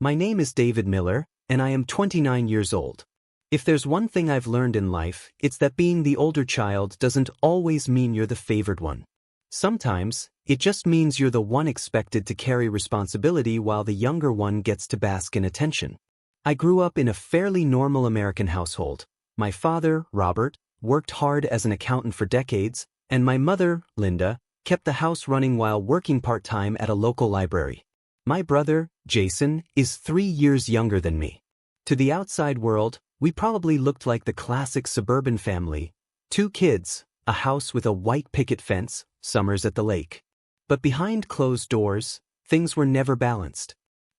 My name is David Miller, and I am 29 years old. If there's one thing I've learned in life, it's that being the older child doesn't always mean you're the favored one. Sometimes, it just means you're the one expected to carry responsibility while the younger one gets to bask in attention. I grew up in a fairly normal American household. My father, Robert, worked hard as an accountant for decades, and my mother, Linda, kept the house running while working part-time at a local library. My brother, Jason, is 3 years younger than me. To the outside world, we probably looked like the classic suburban family. 2 kids, a house with a white picket fence, summers at the lake. But behind closed doors, things were never balanced.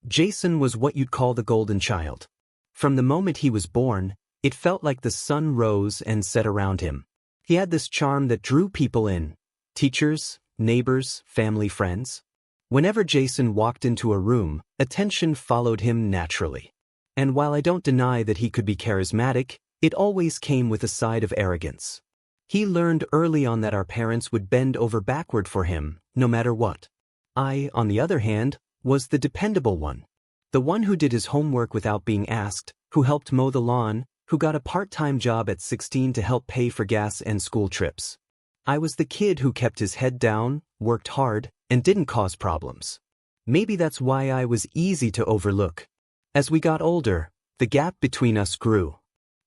Jason was what you'd call the golden child. From the moment he was born, it felt like the sun rose and set around him. He had this charm that drew people in. Teachers, neighbors, family friends. Whenever Jason walked into a room, attention followed him naturally. And while I don't deny that he could be charismatic, it always came with a side of arrogance. He learned early on that our parents would bend over backward for him, no matter what. I, on the other hand, was the dependable one. The one who did his homework without being asked, who helped mow the lawn, who got a part-time job at 16 to help pay for gas and school trips. I was the kid who kept his head down, worked hard, and didn't cause problems. Maybe that's why I was easy to overlook. As we got older, the gap between us grew.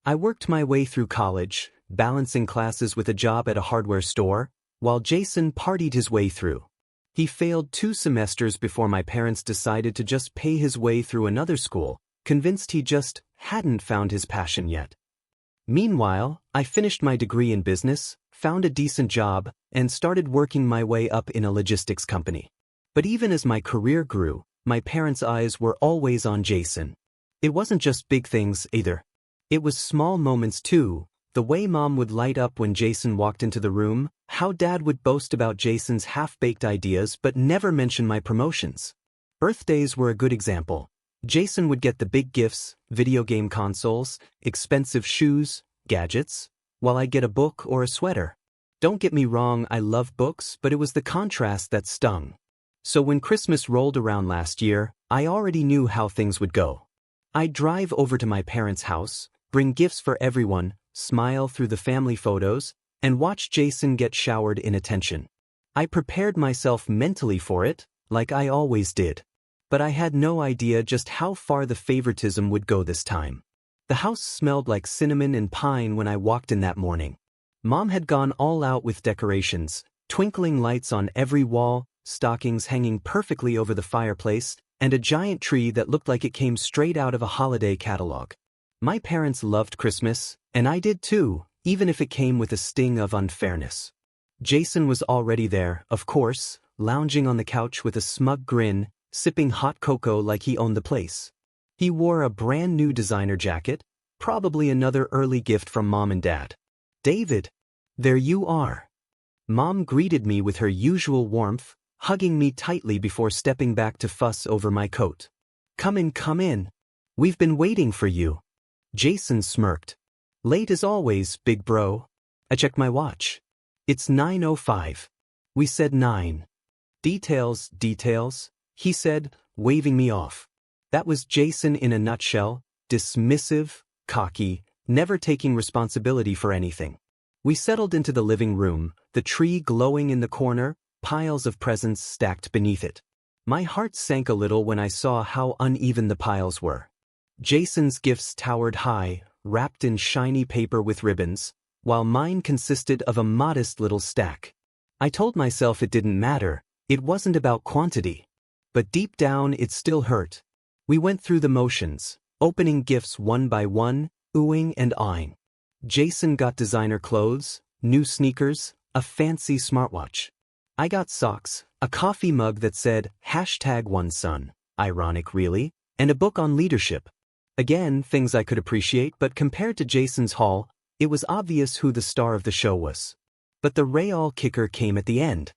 I worked my way through college, balancing classes with a job at a hardware store, while Jason partied his way through. He failed 2 semesters before my parents decided to just pay his way through another school, convinced he just hadn't found his passion yet. Meanwhile, I finished my degree in business, found a decent job, and started working my way up in a logistics company. But even as my career grew, my parents' eyes were always on Jason. It wasn't just big things either. It was small moments too, the way Mom would light up when Jason walked into the room, how Dad would boast about Jason's half-baked ideas but never mention my promotions. Birthdays were a good example. Jason would get the big gifts, video game consoles, expensive shoes, gadgets, while I'd get a book or a sweater. Don't get me wrong, I love books, but it was the contrast that stung. So when Christmas rolled around last year, I already knew how things would go. I'd drive over to my parents' house, bring gifts for everyone, smile through the family photos, and watch Jason get showered in attention. I prepared myself mentally for it, like I always did. But I had no idea just how far the favoritism would go this time. The house smelled like cinnamon and pine when I walked in that morning. Mom had gone all out with decorations, twinkling lights on every wall, stockings hanging perfectly over the fireplace, and a giant tree that looked like it came straight out of a holiday catalog. My parents loved Christmas, and I did too, even if it came with a sting of unfairness. Jason was already there, of course, lounging on the couch with a smug grin, sipping hot cocoa like he owned the place. He wore a brand new designer jacket, probably another early gift from Mom and Dad. "David, there you are." Mom greeted me with her usual warmth, hugging me tightly before stepping back to fuss over my coat. Come in. We've been waiting for you." Jason smirked. "Late as always, big bro." I checked my watch. "It's 9:05. We said 9. Details, he said, waving me off. That was Jason in a nutshell, dismissive, cocky, never taking responsibility for anything. We settled into the living room, the tree glowing in the corner, piles of presents stacked beneath it. My heart sank a little when I saw how uneven the piles were. Jason's gifts towered high, wrapped in shiny paper with ribbons, while mine consisted of a modest little stack. I told myself it didn't matter, it wasn't about quantity. But deep down it still hurt. We went through the motions, opening gifts one by one, oohing and ahhing. Jason got designer clothes, new sneakers, a fancy smartwatch. I got socks, a coffee mug that said #OneSon, ironic really, and a book on leadership. Again, things I could appreciate, but compared to Jason's haul, it was obvious who the star of the show was. But the real kicker came at the end.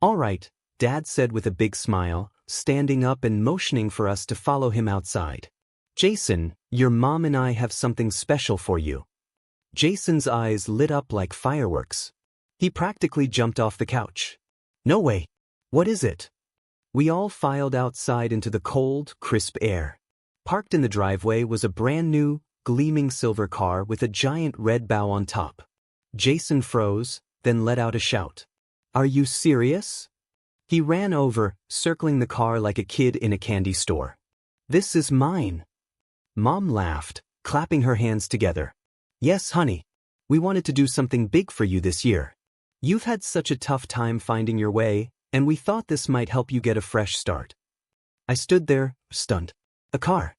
"All right," Dad said with a big smile, standing up and motioning for us to follow him outside. "Jason, your mom and I have something special for you." Jason's eyes lit up like fireworks. He practically jumped off the couch. "No way. What is it?" We all filed outside into the cold, crisp air. Parked in the driveway was a brand new, gleaming silver car with a giant red bow on top. Jason froze, then let out a shout. "Are you serious?" He ran over, circling the car like a kid in a candy store. "This is mine." Mom laughed, clapping her hands together. "Yes, honey. We wanted to do something big for you this year. You've had such a tough time finding your way, and we thought this might help you get a fresh start." I stood there, stunned. A car.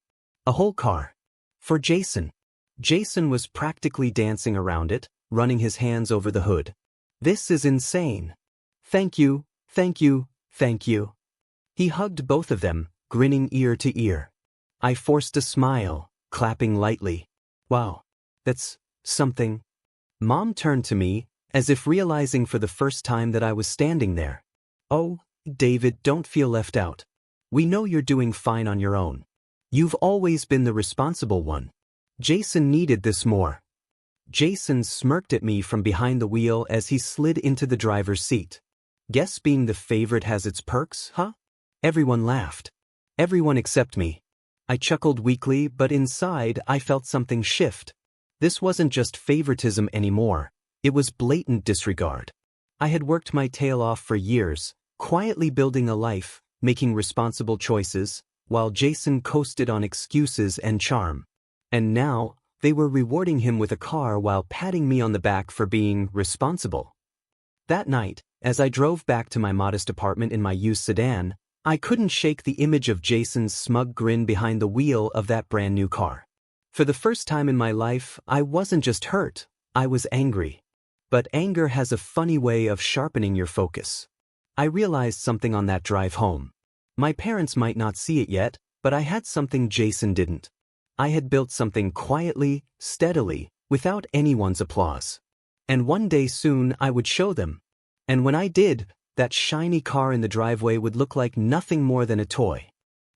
A whole car. For Jason. Jason was practically dancing around it, running his hands over the hood. "This is insane. Thank you, thank you, thank you." He hugged both of them, grinning ear to ear. I forced a smile, clapping lightly. "Wow, that's something." Mom turned to me, as if realizing for the first time that I was standing there. "Oh, David, don't feel left out. We know you're doing fine on your own. You've always been the responsible one. Jason needed this more." Jason smirked at me from behind the wheel as he slid into the driver's seat. "Guess being the favorite has its perks, huh?" Everyone laughed. Everyone except me. I chuckled weakly, but inside I felt something shift. This wasn't just favoritism anymore. It was blatant disregard. I had worked my tail off for years, quietly building a life, making responsible choices, while Jason coasted on excuses and charm. And now, they were rewarding him with a car while patting me on the back for being responsible. That night, as I drove back to my modest apartment in my used sedan, I couldn't shake the image of Jason's smug grin behind the wheel of that brand new car. For the first time in my life, I wasn't just hurt, I was angry. But anger has a funny way of sharpening your focus. I realized something on that drive home. My parents might not see it yet, but I had something Jason didn't. I had built something quietly, steadily, without anyone's applause. And one day soon I would show them. And when I did, that shiny car in the driveway would look like nothing more than a toy.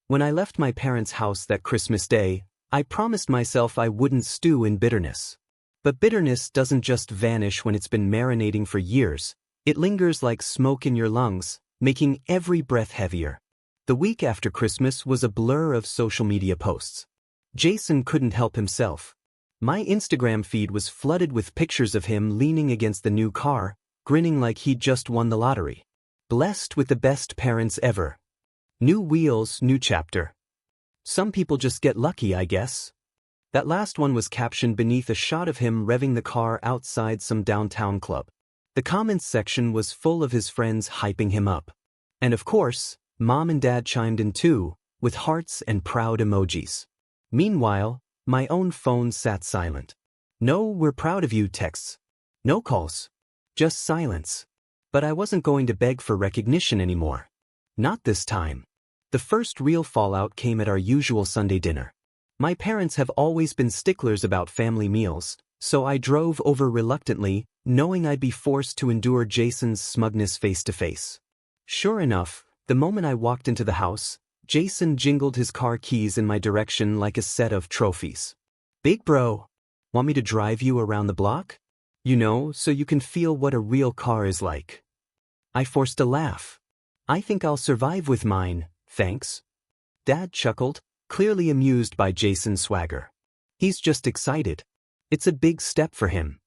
When I left my parents' house that Christmas Day, I promised myself I wouldn't stew in bitterness. But bitterness doesn't just vanish when it's been marinating for years. It lingers like smoke in your lungs, making every breath heavier. The week after Christmas was a blur of social media posts. Jason couldn't help himself. My Instagram feed was flooded with pictures of him leaning against the new car, grinning like he'd just won the lottery. Blessed with the best parents ever. New wheels, new chapter. Some people just get lucky, I guess. That last one was captioned beneath a shot of him revving the car outside some downtown club. The comments section was full of his friends hyping him up. And of course, Mom and Dad chimed in too, with hearts and proud emojis. Meanwhile, my own phone sat silent. No "we're proud of you" texts. No calls. Just silence. But I wasn't going to beg for recognition anymore. Not this time. The first real fallout came at our usual Sunday dinner. My parents have always been sticklers about family meals, so I drove over reluctantly, knowing I'd be forced to endure Jason's smugness face to face. Sure enough, the moment I walked into the house, Jason jingled his car keys in my direction like a set of trophies. "Big bro, want me to drive you around the block? You know, so you can feel what a real car is like." I forced a laugh. "I think I'll survive with mine, thanks." Dad chuckled, clearly amused by Jason's swagger. "He's just excited. It's a big step for him."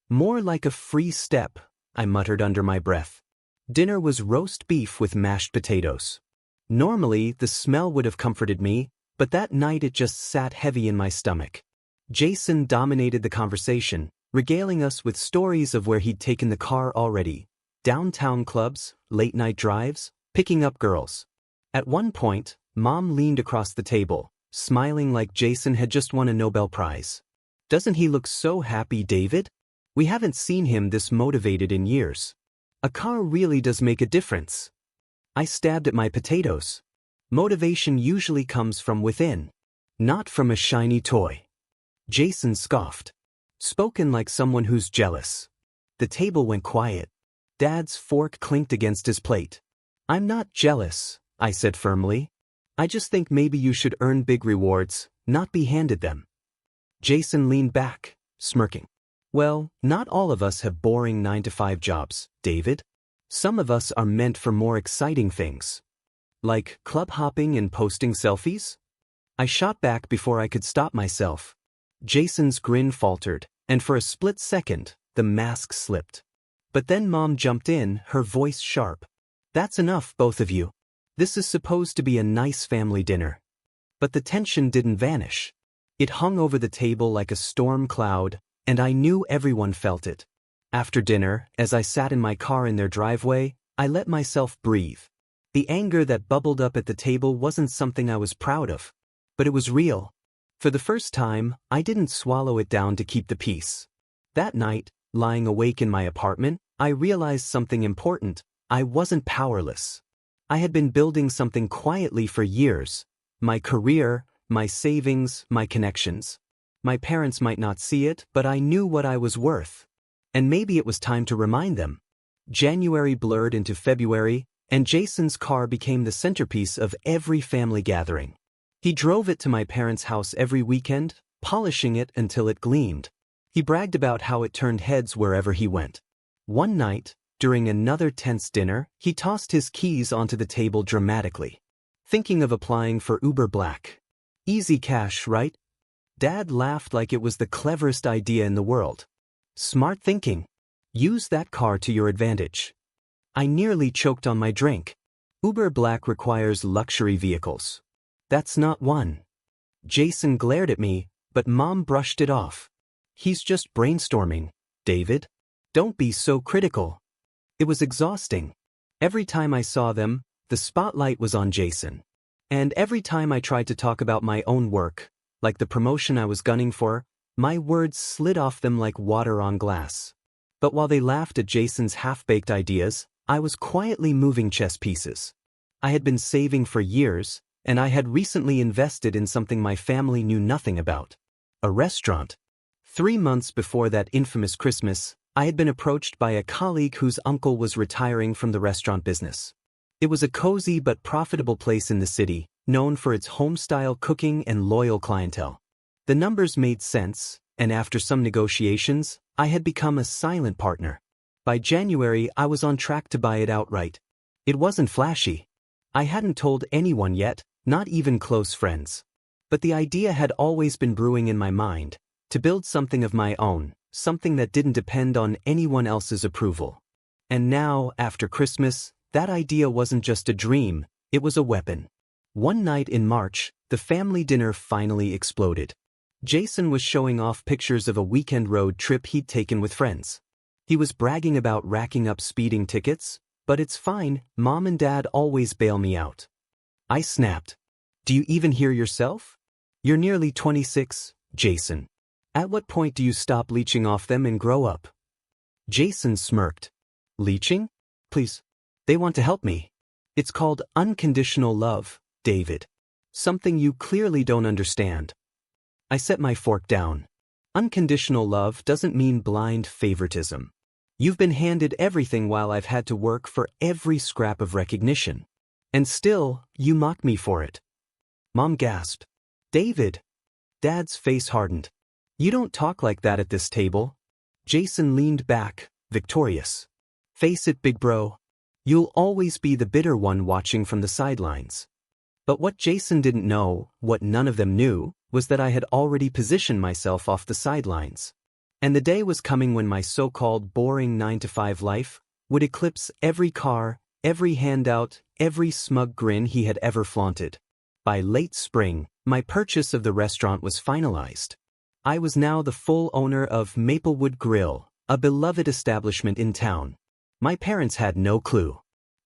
"More like a free step," I muttered under my breath. Dinner was roast beef with mashed potatoes. Normally, the smell would have comforted me, but that night it just sat heavy in my stomach. Jason dominated the conversation, regaling us with stories of where he'd taken the car already. Downtown clubs, late-night drives, picking up girls. At one point, Mom leaned across the table, smiling like Jason had just won a Nobel Prize. "Doesn't he look so happy, David? We haven't seen him this motivated in years. A car really does make a difference." I stabbed at my potatoes. Motivation usually comes from within, not from a shiny toy. Jason scoffed. Spoken like someone who's jealous. The table went quiet. Dad's fork clinked against his plate. "I'm not jealous," I said firmly. "I just think maybe you should earn big rewards, not be handed them." Jason leaned back, smirking. "Well, not all of us have boring 9-to-5 jobs, David. Some of us are meant for more exciting things. Like club hopping and posting selfies?" I shot back before I could stop myself. Jason's grin faltered, and for a split second, the mask slipped. But then Mom jumped in, her voice sharp. "That's enough, both of you. This is supposed to be a nice family dinner." But the tension didn't vanish. It hung over the table like a storm cloud, and I knew everyone felt it. After dinner, as I sat in my car in their driveway, I let myself breathe. The anger that bubbled up at the table wasn't something I was proud of. But it was real. For the first time, I didn't swallow it down to keep the peace. That night, lying awake in my apartment, I realized something important. I wasn't powerless. I had been building something quietly for years. My career, my savings, my connections. My parents might not see it, but I knew what I was worth. And maybe it was time to remind them. January blurred into February, and Jason's car became the centerpiece of every family gathering. He drove it to my parents' house every weekend, polishing it until it gleamed. He bragged about how it turned heads wherever he went. One night, during another tense dinner, he tossed his keys onto the table dramatically. "Thinking of applying for Uber Black. Easy cash, right?" Dad laughed like it was the cleverest idea in the world. "Smart thinking. Use that car to your advantage." I nearly choked on my drink. Uber Black requires luxury vehicles. That's not one. Jason glared at me, but Mom brushed it off. "He's just brainstorming, David. Don't be so critical." It was exhausting. Every time I saw them, the spotlight was on Jason. And every time I tried to talk about my own work, like the promotion I was gunning for, my words slid off them like water on glass. But while they laughed at Jason's half-baked ideas, I was quietly moving chess pieces. I had been saving for years, and I had recently invested in something my family knew nothing about. A restaurant. 3 months before that infamous Christmas, I had been approached by a colleague whose uncle was retiring from the restaurant business. It was a cozy but profitable place in the city, known for its home-style cooking and loyal clientele. The numbers made sense, and after some negotiations, I had become a silent partner. By January, I was on track to buy it outright. It wasn't flashy. I hadn't told anyone yet, not even close friends. But the idea had always been brewing in my mind, to build something of my own, something that didn't depend on anyone else's approval. And now, after Christmas, that idea wasn't just a dream, it was a weapon. One night in March, the family dinner finally exploded. Jason was showing off pictures of a weekend road trip he'd taken with friends. He was bragging about racking up speeding tickets, but it's fine, Mom and Dad always bail me out. I snapped. "Do you even hear yourself? You're nearly 26, Jason. At what point do you stop leeching off them and grow up?" Jason smirked. "Leeching? Please. They want to help me. It's called unconditional love, David. Something you clearly don't understand." I set my fork down. Unconditional love doesn't mean blind favoritism. You've been handed everything while I've had to work for every scrap of recognition. And still, you mock me for it. Mom gasped. "David." Dad's face hardened. "You don't talk like that at this table." Jason leaned back, victorious. "Face it, big bro. You'll always be the bitter one watching from the sidelines." But what Jason didn't know, what none of them knew, was that I had already positioned myself off the sidelines. And the day was coming when my so-called boring 9-to-5 life would eclipse every car, every handout, every smug grin he had ever flaunted. By late spring, my purchase of the restaurant was finalized. I was now the full owner of Maplewood Grill, a beloved establishment in town. My parents had no clue.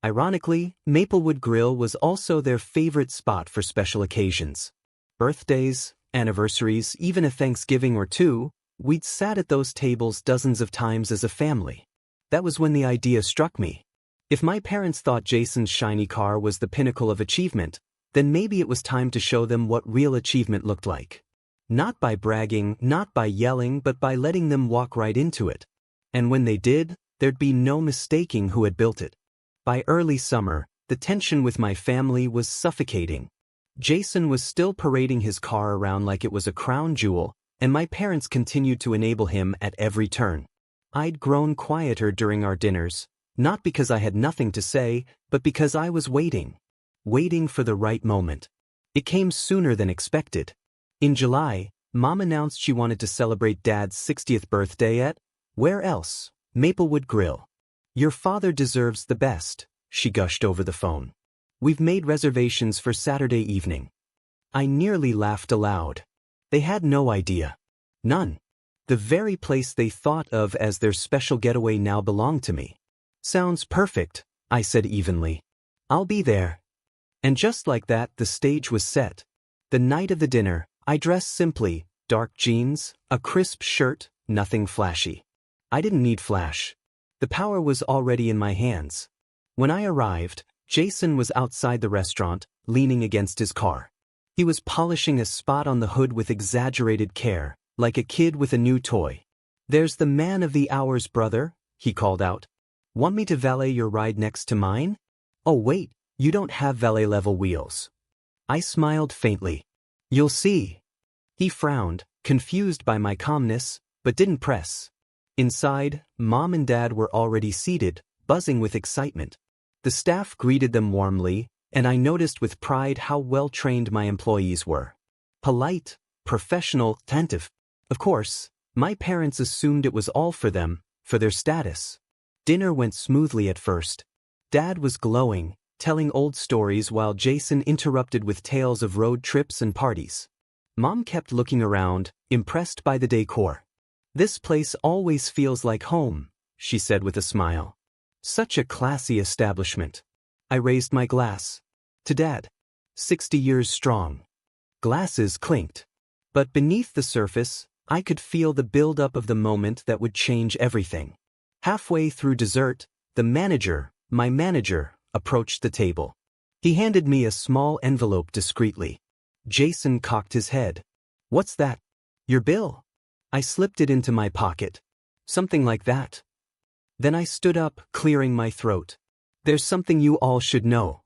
Ironically, Maplewood Grill was also their favorite spot for special occasions. Birthdays, anniversaries, even a Thanksgiving or two, we'd sat at those tables dozens of times as a family. That was when the idea struck me. If my parents thought Jason's shiny car was the pinnacle of achievement, then maybe it was time to show them what real achievement looked like. Not by bragging, not by yelling, but by letting them walk right into it. And when they did, there'd be no mistaking who had built it. By early summer, the tension with my family was suffocating. Jason was still parading his car around like it was a crown jewel, and my parents continued to enable him at every turn. I'd grown quieter during our dinners, not because I had nothing to say, but because I was waiting. Waiting for the right moment. It came sooner than expected. In July, Mom announced she wanted to celebrate Dad's 60th birthday at, where else? Maplewood Grill. "Your father deserves the best," she gushed over the phone. "We've made reservations for Saturday evening." I nearly laughed aloud. They had no idea. None. The very place they thought of as their special getaway now belonged to me. "Sounds perfect," I said evenly. "I'll be there." And just like that, the stage was set. The night of the dinner, I dressed simply, dark jeans, a crisp shirt, nothing flashy. I didn't need flash. The power was already in my hands. When I arrived, Jason was outside the restaurant, leaning against his car. He was polishing a spot on the hood with exaggerated care, like a kid with a new toy. "There's the man of the hour's brother," he called out. "Want me to valet your ride next to mine?" "Oh wait, you don't have valet-level wheels." I smiled faintly. "You'll see." He frowned, confused by my calmness, but didn't press. Inside, Mom and Dad were already seated, buzzing with excitement. The staff greeted them warmly, and I noticed with pride how well-trained my employees were. Polite, professional, attentive. Of course, my parents assumed it was all for them, for their status. Dinner went smoothly at first. Dad was glowing, telling old stories while Jason interrupted with tales of road trips and parties. Mom kept looking around, impressed by the decor. "This place always feels like home," she said with a smile. "Such a classy establishment." I raised my glass. "To Dad. 60 years strong." Glasses clinked. But beneath the surface, I could feel the build-up of the moment that would change everything. Halfway through dessert, the manager, my manager, approached the table. He handed me a small envelope discreetly. Jason cocked his head. "What's that?" "Your bill." I slipped it into my pocket. "Something like that." Then I stood up, clearing my throat. "There's something you all should know."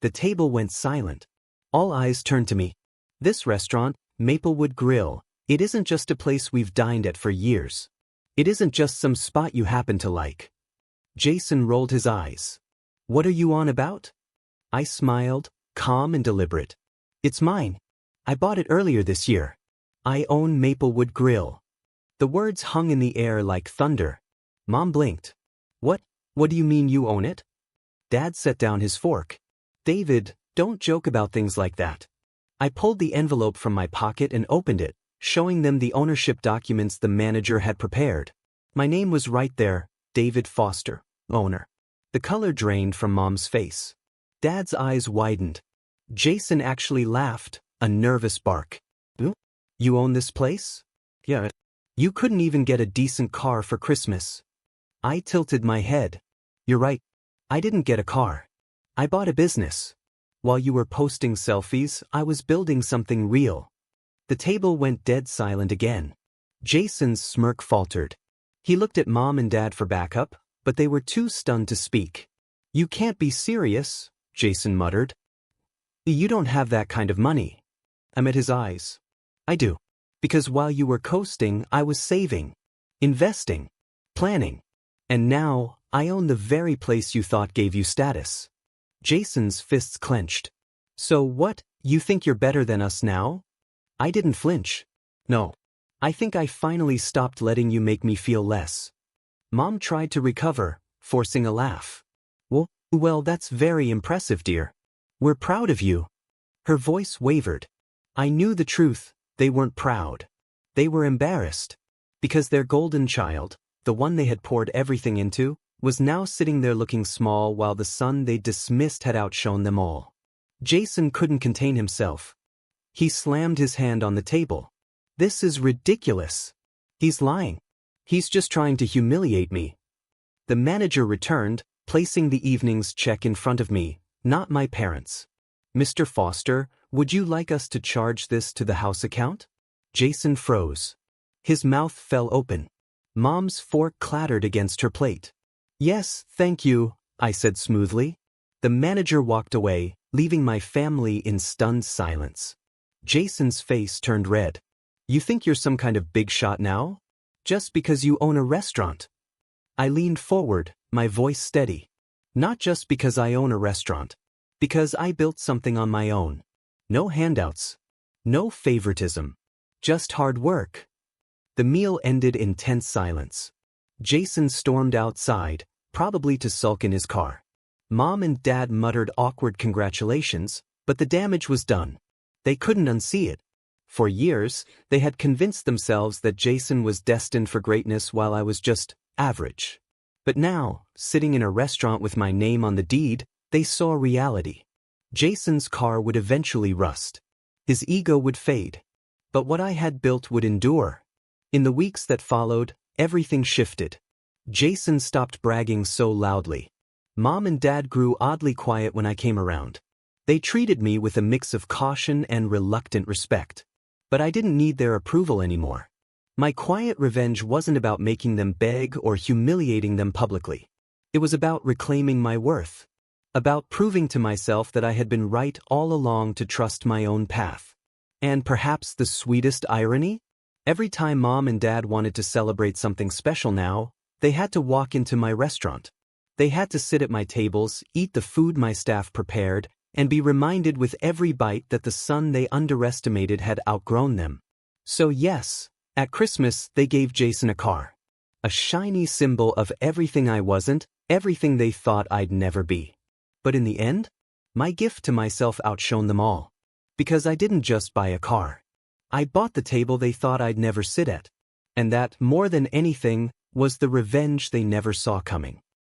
The table went silent. All eyes turned to me. "This restaurant, Maplewood Grill, it isn't just a place we've dined at for years. It isn't just some spot you happen to like." Jason rolled his eyes. "What are you on about?" I smiled, calm and deliberate. "It's mine. I bought it earlier this year. I own Maplewood Grill." The words hung in the air like thunder. Mom blinked. What do you mean you own it?" Dad set down his fork. "David, don't joke about things like that." I pulled the envelope from my pocket and opened it, showing them the ownership documents the manager had prepared. My name was right there, David Foster, owner. The color drained from Mom's face. Dad's eyes widened. Jason actually laughed, a nervous bark. "You own this place?" "Yeah." "You couldn't even get a decent car for Christmas." I tilted my head. "You're right. I didn't get a car. I bought a business. While you were posting selfies, I was building something real." The table went dead silent again. Jason's smirk faltered. He looked at Mom and Dad for backup, but they were too stunned to speak. "You can't be serious," Jason muttered. "You don't have that kind of money." I met his eyes. "I do. Because while you were coasting, I was saving, investing, planning. And now, I own the very place you thought gave you status." Jason's fists clenched. "So what, you think you're better than us now?" I didn't flinch. "No. I think I finally stopped letting you make me feel less." Mom tried to recover, forcing a laugh. Well, that's very impressive, dear. We're proud of you." Her voice wavered. I knew the truth, they weren't proud. They were embarrassed. Because their golden child, the one they had poured everything into, was now sitting there looking small while the son they dismissed had outshone them all. Jason couldn't contain himself. He slammed his hand on the table. "This is ridiculous. He's lying. He's just trying to humiliate me." The manager returned, placing the evening's check in front of me, not my parents. "Mr. Foster, would you like us to charge this to the house account?" Jason froze. His mouth fell open. Mom's fork clattered against her plate. "Yes, thank you," I said smoothly. The manager walked away, leaving my family in stunned silence. Jason's face turned red. "You think you're some kind of big shot now? Just because you own a restaurant?" I leaned forward, my voice steady. "Not just because I own a restaurant. Because I built something on my own. No handouts. No favoritism. Just hard work. The meal ended in tense silence. Jason stormed outside, probably to sulk in his car. Mom and Dad muttered awkward congratulations, but the damage was done. They couldn't unsee it. For years, they had convinced themselves that Jason was destined for greatness while I was just average. But now, sitting in a restaurant with my name on the deed, they saw reality. Jason's car would eventually rust. His ego would fade. But what I had built would endure. In the weeks that followed, everything shifted. Jason stopped bragging so loudly. Mom and Dad grew oddly quiet when I came around. They treated me with a mix of caution and reluctant respect. But I didn't need their approval anymore. My quiet revenge wasn't about making them beg or humiliating them publicly. It was about reclaiming my worth. About proving to myself that I had been right all along to trust my own path. And perhaps the sweetest irony? Every time Mom and Dad wanted to celebrate something special now, they had to walk into my restaurant. They had to sit at my tables, eat the food my staff prepared, and be reminded with every bite that the son they underestimated had outgrown them. So yes, at Christmas they gave Jason a car. A shiny symbol of everything I wasn't, everything they thought I'd never be. But in the end, my gift to myself outshone them all. Because I didn't just buy a car. I bought the table they thought I'd never sit at. And that, more than anything, was the revenge they never saw coming.